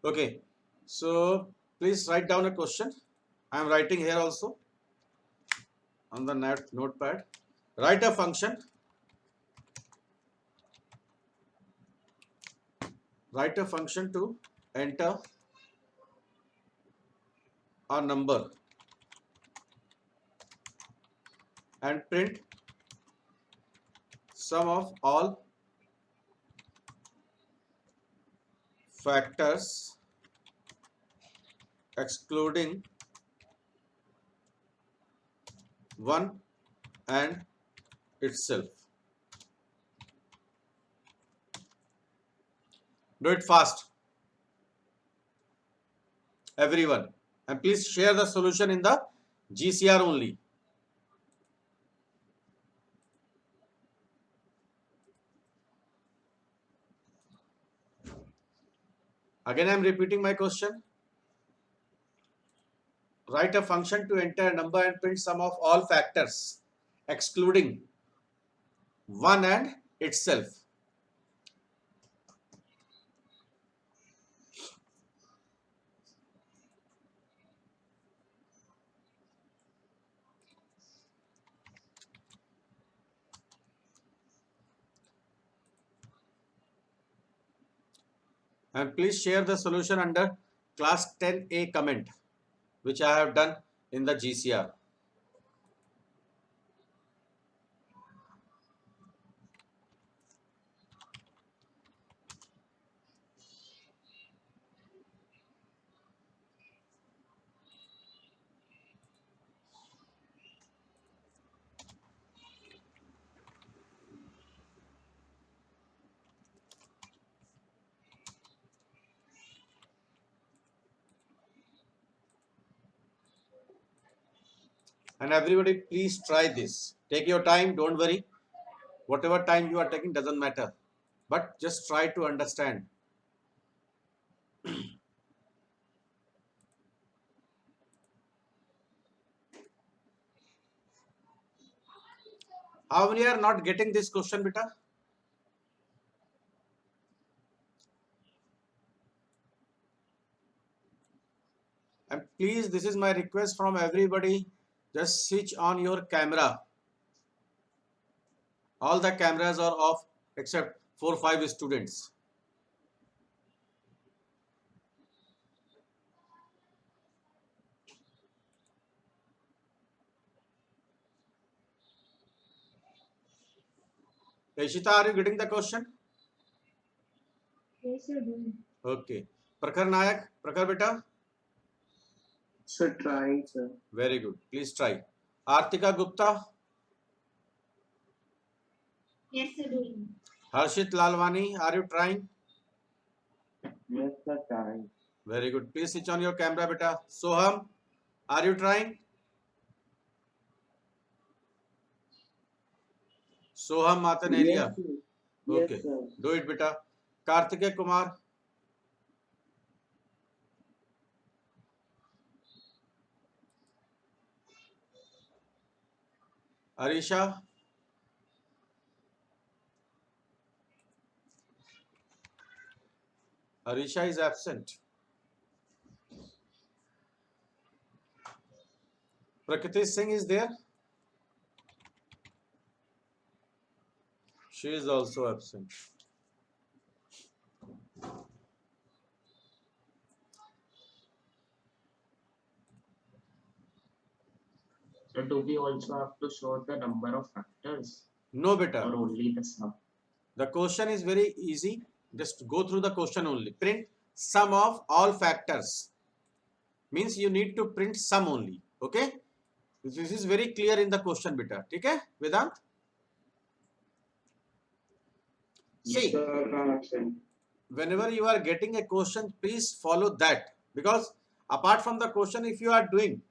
Okay, so please write down a question. I am writing here also on the notepad. Write a function. Write a function to enter a number and print sum of all factors excluding 1 and itself. Do it fast, everyone. And please share the solution in the GCR only. Again, I am repeating my question. Write a function to enter a number and print sum of all factors excluding 1 and itself. And please share the solution under class 10A comment, which I have done in the GCR. And everybody, please try this. Take your time, don't worry. Whatever time you are taking doesn't matter. But just try to understand. How many are not getting this question, beta? And please, this is my request from everybody. Just switch on your camera. All the cameras are off except 4 or 5 students. Ishita, are you getting the question? Yes, sir. Okay. Prakhar Nayak, Prakhar beta? Sir, try, sir. Very good. Please try. Artika Gupta? Yes, sir. Doing. Harshit Lalwani, are you trying? Yes, sir. Try. Very good. Please switch on your camera, beta. Soham, are you trying? Soham Matan area. Yes, sir. Okay. Yes, sir. Do it, beta. Kartike Kumar. Arisha. Arisha is absent. Prakriti Singh is there. She is also absent. So do we also have to show the number of factors No, or beta. only the sum? The question is very easy. Just go through the question only. Print sum of all factors. Means you need to print sum only. Okay. This is very clear in the question, beta. Okay, Vedant? Yes, See, sir. whenever you are getting a question, please follow that. Because apart from the question, if you are doing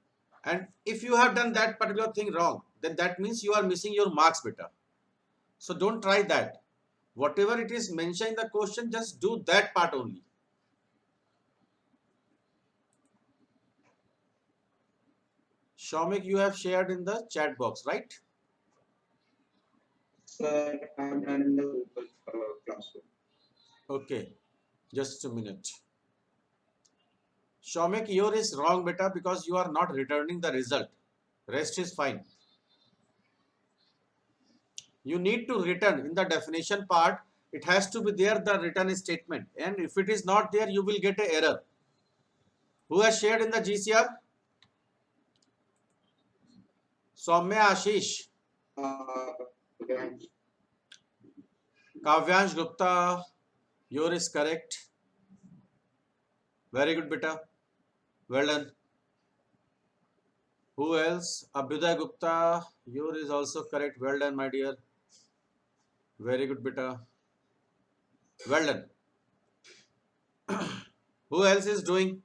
and if you have done that particular thing wrong, then that means you are missing your marks, beta. So don't try that. Whatever it is mentioned in the question, just do that part only. Shaumik, you have shared in the chat box, right? Sir, I'm done in the Google Classroom. Okay, just a minute. Shomik, your is wrong beta because you are not returning the result. Rest is fine. You need to return in the definition part. It has to be there, the return statement. And if it is not there, you will get an error. Who has shared in the GCR? Soumya, Ashish. Kavyansh Gupta, your is correct. Very good beta. Well done. Who else? Abhyuday Gupta, your is also correct. Well done, my dear. Very good beta. Well done. Who else is doing?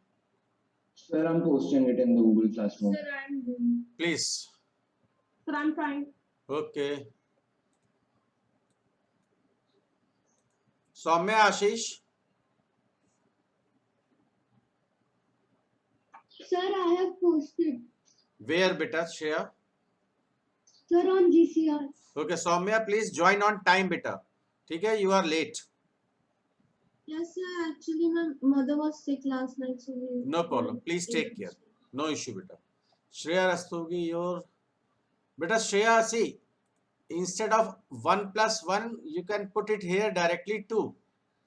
Sir, I'm posting it in the Google Classroom. Sir, I'm doing. Please. Sir, I'm trying. Okay. Soumya, Ashish. Sir, I have posted. Where beta, Shreya? Sir, on GCR. Okay, Soumya, please join on time beta. Okay, you are late. Yes, sir. Actually, my mother was sick last night, so we. No problem. Please take care. No issue beta. Shreya Rastogi, your beta. Shreya, see, instead of 1 plus 1, you can put it here directly 2.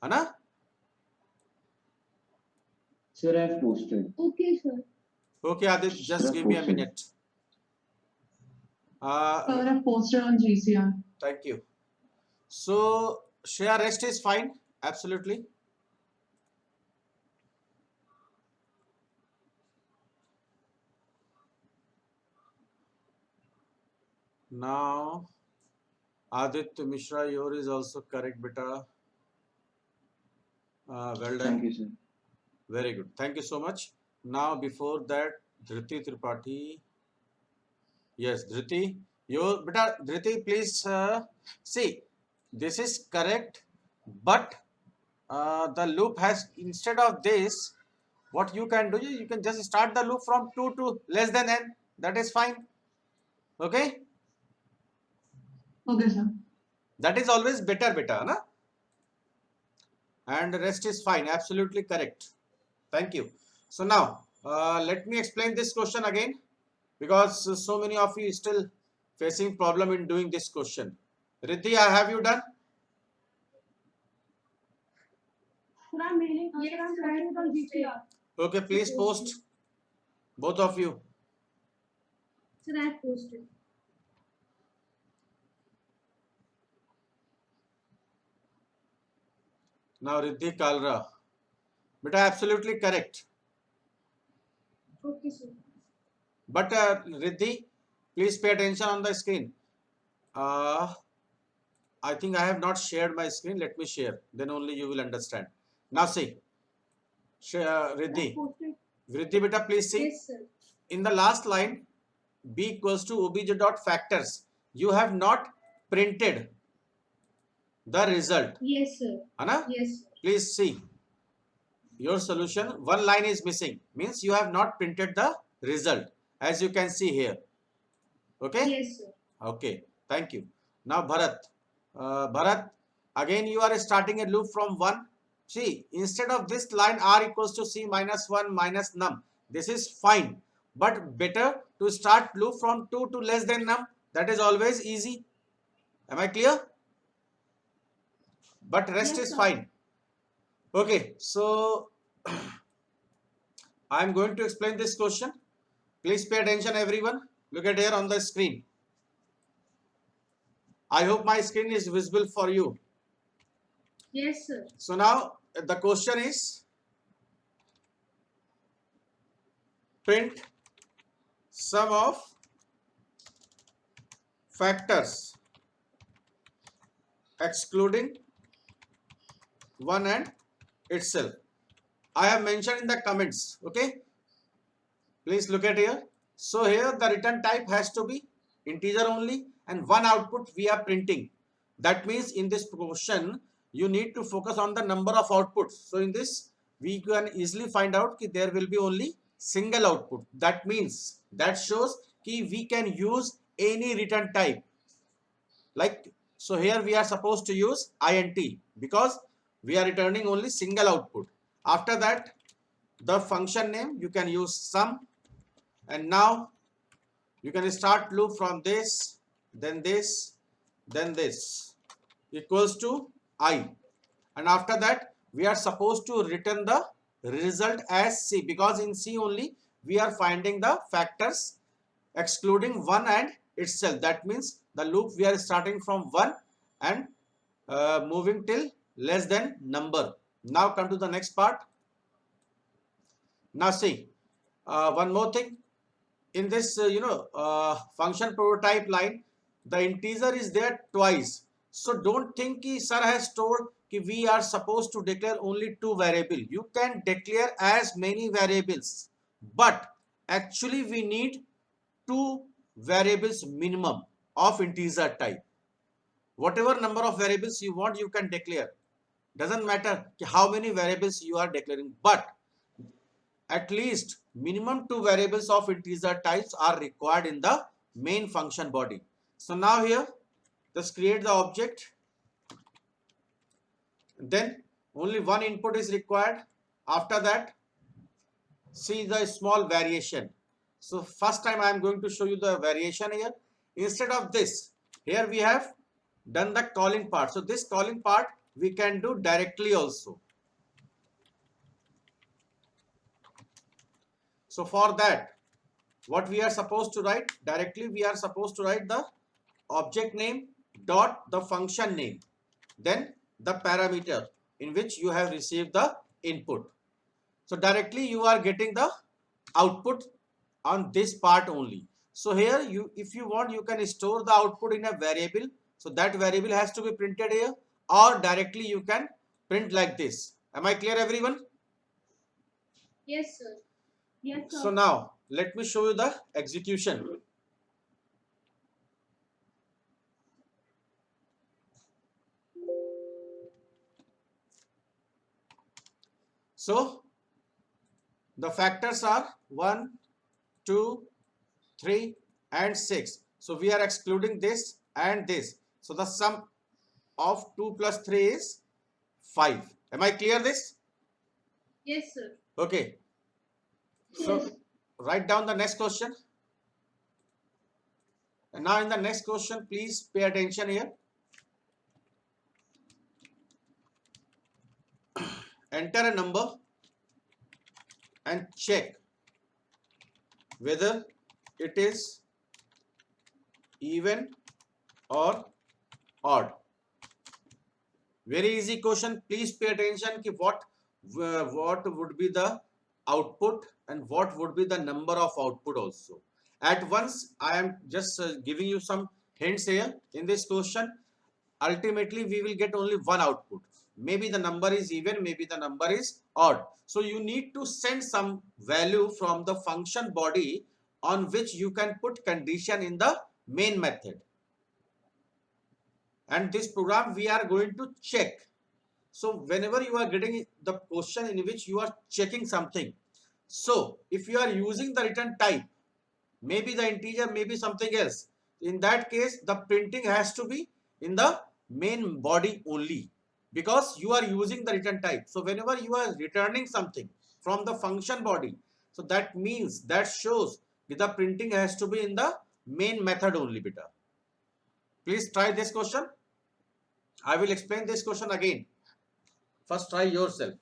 Ana? Sir, I've posted. Okay, sir. Okay, Adit, just give me a minute. Sir, I've posted on GCR. Thank you. So, Shreya, rest is fine. Absolutely. Now, Aditya Mishra, your is also correct, beta. Well done. Thank you, sir. Very good. Thank you so much. Now, before that, Dhriti Tripathi. Yes, Dhriti. Your beta, Dhriti, please see. This is correct, but the loop has, instead of this, what you can do, you can just start the loop from 2 to less than n. That is fine. Okay. Okay, sir. That is always better, na? And the rest is fine. Absolutely correct. Thank you. So now, let me explain this question again, because so many of you still facing problem in doing this question. Riddhi, have you done? Sir, I'm mailing. Yes, sir, I'm trying it on GCR. Okay, please post. Both of you. Sir, I have posted. Now, Riddhi Kalra. Beta, absolutely correct. Okay, sir. But Riddhi, please pay attention on the screen. I think I have not shared my screen. Let me share. Then only you will understand. Now see. Riddhi. Posted. Riddhi beta, please see. Yes, sir. In the last line, b equals to obj dot factors. You have not printed the result. Yes, sir. Anna? Yes, sir. Please see. Your solution, one line is missing. Means you have not printed the result. As you can see here. Okay? Yes, sir. Okay. Thank you. Now Bharat. Bharat, again you are starting a loop from 1. See, instead of this line r equals to c minus 1 minus num. This is fine. But better to start loop from 2 to less than num. That is always easy. Am I clear? But rest Yes, is sir. fine. Okay. So, I am going to explain this question. Please pay attention everyone. Look at here on the screen. I hope my screen is visible for you. Yes, sir. So now the question is, print sum of factors excluding 1 and itself. I have mentioned in the comments. Okay. Please look at here. So here the return type has to be integer only, and one output we are printing. That means in this question you need to focus on the number of outputs. So in this we can easily find out that there will be only single output. That means that shows that we can use any return type. Like, so here we are supposed to use int because we are returning only single output. After that, the function name, you can use sum, and now you can start loop from this, then this, then this equals to I, and after that we are supposed to return the result as C, because in C only we are finding the factors excluding 1 and itself. That means the loop we are starting from 1 and moving till less than number. Now come to the next part. Now see, one more thing. In this function prototype line, the integer is there twice. So don't think ki sir has told ki we are supposed to declare only 2 variables. You can declare as many variables, but actually we need 2 variables minimum of integer type. Whatever number of variables you want, you can declare. Doesn't matter how many variables you are declaring, but at least minimum 2 variables of integer types are required in the main function body. So now here, just create the object. Then only one input is required. After that, see the small variation. So first time I am going to show you the variation here. Instead of this, here we have done the calling part. So this calling part we can do directly also. So for that, what we are supposed to write directly, we are supposed to write the object name dot the function name, then the parameter in which you have received the input. So directly you are getting the output on this part only. So here you, if you want, you can store the output in a variable. So that variable has to be printed here, or directly you can print like this. Am I clear, everyone? Yes, sir. Yes, sir. So now let me show you the execution. So the factors are 1, 2, 3 and 6. So we are excluding this and this. So the sum of 2 plus 3 is 5. Am I clear this? Yes, sir. Okay. So write down the next question. And now in the next question, please pay attention here. Enter a number and check whether it is even or odd. Very easy question. Please pay attention ki what would be the output and what would be the number of output also. At once I am just giving you some hints here. In this question, ultimately we will get only one output. Maybe the number is even, maybe the number is odd. So you need to send some value from the function body on which you can put condition in the main method. And this program we are going to check. So whenever you are getting the question in which you are checking something, so if you are using the return type, maybe the integer, maybe something else, in that case the printing has to be in the main body only, because you are using the return type. So whenever you are returning something from the function body, so that means, that shows that the printing has to be in the main method only, beta. Please try this question. I will explain this question again. First try yourself.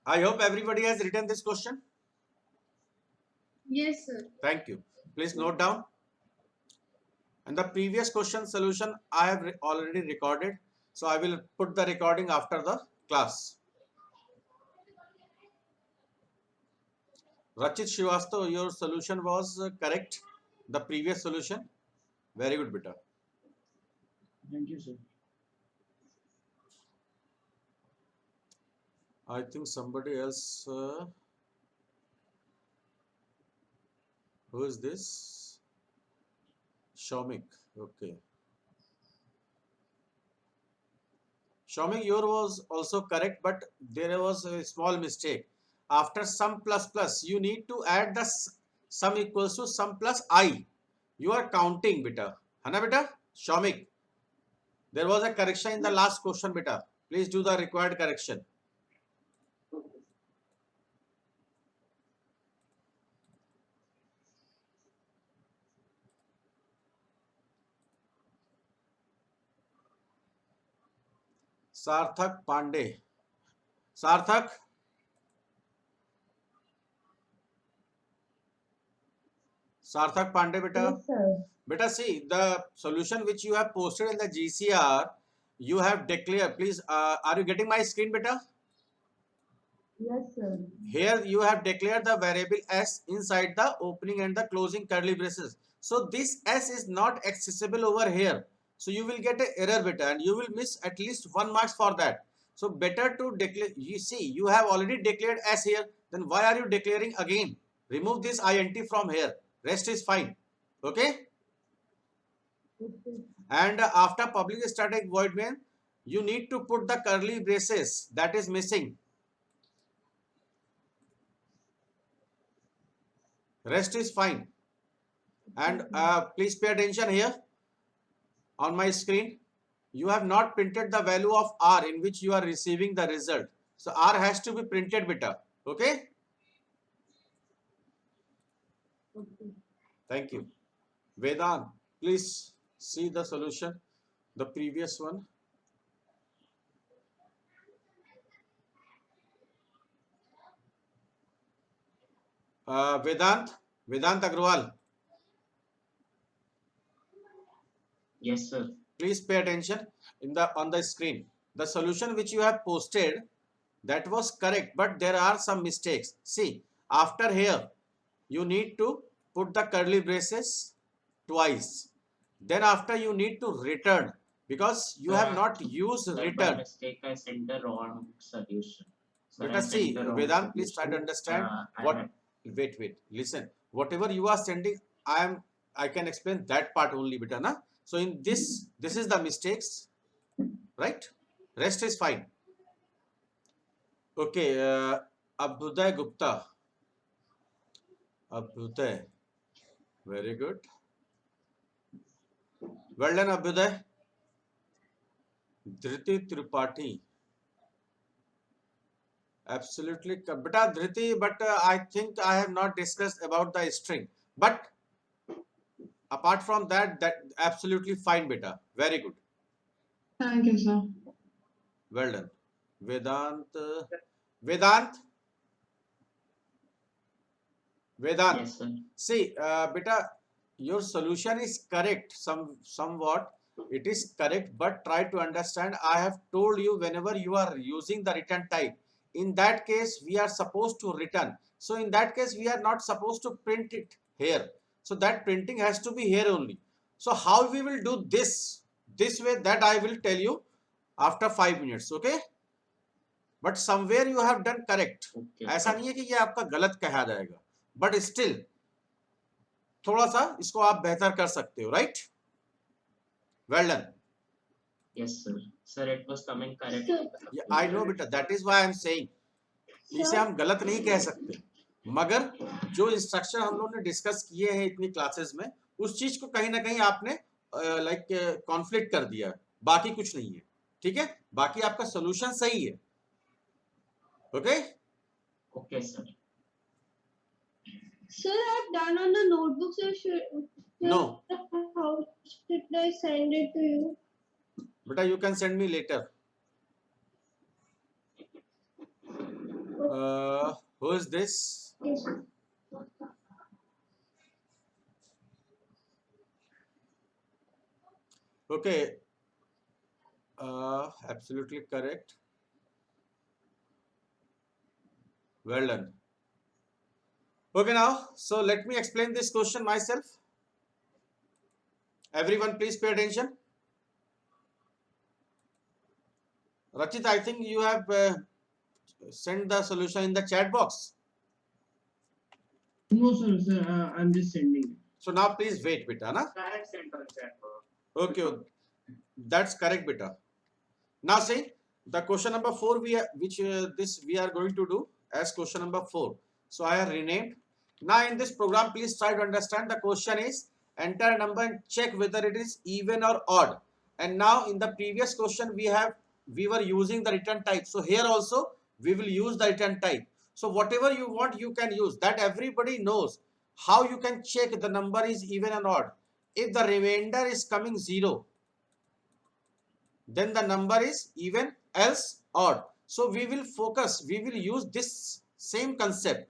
I hope everybody has written this question. Yes, sir. Thank you. Please note down. And the previous question solution I have already recorded. So I will put the recording after the class. Rachit Srivastav, your solution was correct. The previous solution. Very good, beta. Thank you, sir. I think somebody else. Who is this? Shomik. Okay. Shomik, your was also correct, but there was a small mistake. After sum plus plus, you need to add the sum equals to sum plus I. You are counting, beta. Hana beta? Shomik. There was a correction in the last question, beta. Please do the required correction. Sarthak Pandey. Sarthak, Sarthak Pandey, beta. Yes, sir. Beta, see the solution which you have posted in the GCR. You have declared. Please, are you getting my screen, beta? Yes, sir. Here you have declared the variable s inside the opening and the closing curly braces. So this s is not accessible over here. So you will get an error, beta, and you will miss at least 1 marks for that. So better to declare. You see, you have already declared s here. Then why are you declaring again? Remove this int from here. Rest is fine. Okay. Okay. And after public static void main, you need to put the curly braces that is missing. Rest is fine. And please pay attention here on my screen. You have not printed the value of R in which you are receiving the result. So R has to be printed, beta. Okay. Okay. Thank you. Vedant, please see the solution, the previous one. Vedant Agrawal, Yes, sir. please pay attention on the screen. The solution which you have posted, that was correct, but there are some mistakes. See, after here, you need to put the curly braces twice. Then after you need to return because you have not used Sir, by return. mistake, I sent the wrong solution. Sir, Let I us see, sent the wrong Vedant, please try to solution. understand I what. had- Wait, listen. Whatever you are sending, I can explain that part only, beta, na? So in this is the mistakes, right? Rest is fine. Okay, Abhyuday Gupta. Abhyuday, very good. Well done, Abhyuday. Dhriti Tripathi. Absolutely, beta Dhriti, but I think I have not discussed about the string. But apart from that, that absolutely fine, beta. Very good. Thank you, sir. Well done. Vedant. Yes, sir. See, beta, your solution is correct. Somewhat it is correct, but try to understand. I have told you whenever you are using the return type, in that case we are supposed to return. So in that case we are not supposed to print it here. So that printing has to be here only. So how we will do this way, that I will tell you after 5 minutes. Okay. But somewhere you have done correct. Okay. ऐसा नहीं है कि ये आपका गलत कहा जाएगा. But still थोड़ा सा इसको आप बेहतर कर सकते हो, right? Well done. Yes, sir. Sir, it was coming correct. Sir. Yeah, I know beta, that is why I am saying इसे हम गलत नहीं कह सकते, मगर जो इंस्ट्रक्शन हम लोगों ने डिस्कस किए हैं इतनी क्लासेस में, उस चीज को कहीं ना कहीं आपने लाइक कॉन्फ्लिक्ट कर दिया, बाकी कुछ नहीं है. ठीक है, बाकी आपका सोल्यूशन सही है. Okay. Okay, sir. Sir, I've done on the notebook, sir. No. How should I send it to you? Beta, you can send me later. Who is this? Yes. Okay. Absolutely correct. Well done. Okay, now, so let me explain this question myself. Everyone, please pay attention. Rachit, I think you have sent the solution in the chat box. No, sir, I'm just sending. So now please wait, beta, na? I have sent on chat box. Okay, that's correct, beta. Now see, the question number 4 we are going to do as question number 4. So I have renamed. Now in this program, please try to understand. The question is enter a number and check whether it is even or odd. And now in the previous question we were using the return type. So here also we will use the return type. So whatever you want you can use. That everybody knows how you can check the number is even or odd. If the remainder is coming 0, then the number is even, else odd. So we will use this same concept